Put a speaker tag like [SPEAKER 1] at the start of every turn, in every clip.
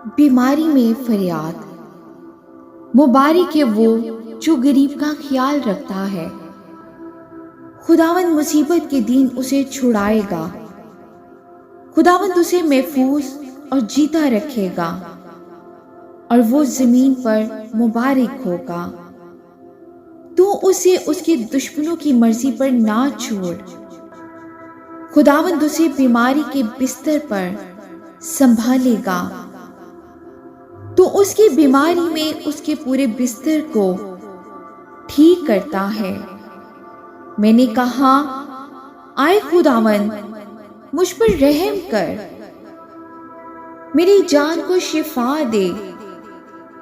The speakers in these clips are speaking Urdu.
[SPEAKER 1] بیماری میں فریاد۔ مبارک ہے وہ جو غریب کا خیال رکھتا ہے، خداوند مصیبت کے دن اسے چھڑائے گا۔ خداوند اسے محفوظ اور جیتا رکھے گا، اور وہ زمین پر مبارک ہوگا۔ تو اسے اس کے دشمنوں کی مرضی پر نہ چھوڑ۔ خداوند اسے بیماری کے بستر پر سنبھالے گا۔ تو اس کی بیماری میں اس کے پورے بستر کو ٹھیک کرتا ہے۔ میں نے کہا، آئے خداوند مجھ پر رحم کر، میری جان کو شفا دے،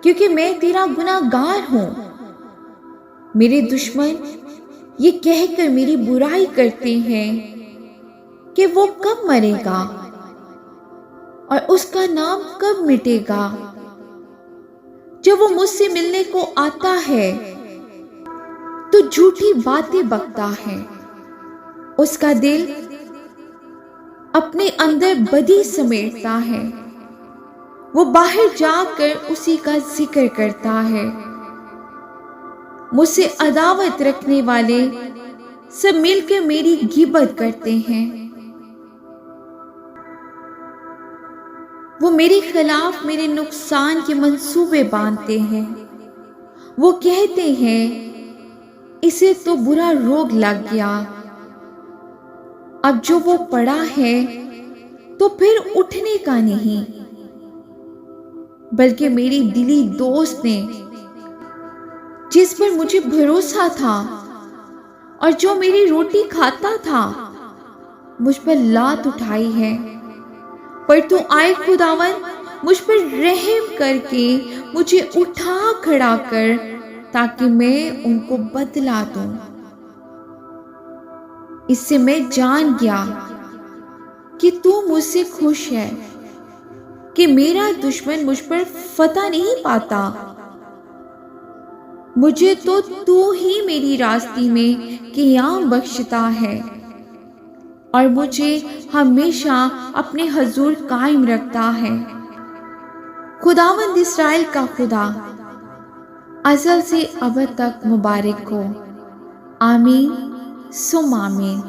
[SPEAKER 1] کیونکہ میں تیرا گناہ گار ہوں۔ میرے دشمن یہ کہہ کر میری برائی کرتے ہیں کہ وہ کب مرے گا اور اس کا نام کب مٹے گا۔ جب وہ مجھ سے ملنے کو آتا ہے تو جھوٹی باتیں بکتا ہے۔ اس کا دل اپنے اندر بدی سمیٹتا ہے، وہ باہر جا کر اسی کا ذکر کرتا ہے۔ مجھ سے عداوت رکھنے والے سب مل کر میری غیبت کرتے ہیں۔ وہ میرے خلاف میرے نقصان کے منصوبے باندھتے ہیں۔ وہ کہتے ہیں، اسے تو برا روگ لگ گیا، اب جو وہ پڑا ہے تو پھر اٹھنے کا نہیں۔ بلکہ میری دلی دوست نے، جس پر مجھے بھروسہ تھا اور جو میری روٹی کھاتا تھا، مجھ پر لات اٹھائی ہے۔ پر تو آئے خداوند مجھ پر رحم کر کے مجھے اٹھا کھڑا کر، تاکہ میں ان کو بدلا دوں۔ اس سے میں جان گیا کہ تو مجھ سے خوش ہے، کہ میرا دشمن مجھ پر فتح نہیں پاتا۔ مجھے تو ہی میری راستی میں قیام بخشتا ہے، اور مجھے ہمیشہ اپنے حضور قائم رکھتا ہے۔ خداوند اسرائیل کا خدا ازل سے ابد تک مبارک ہو۔ آمین ثم آمین۔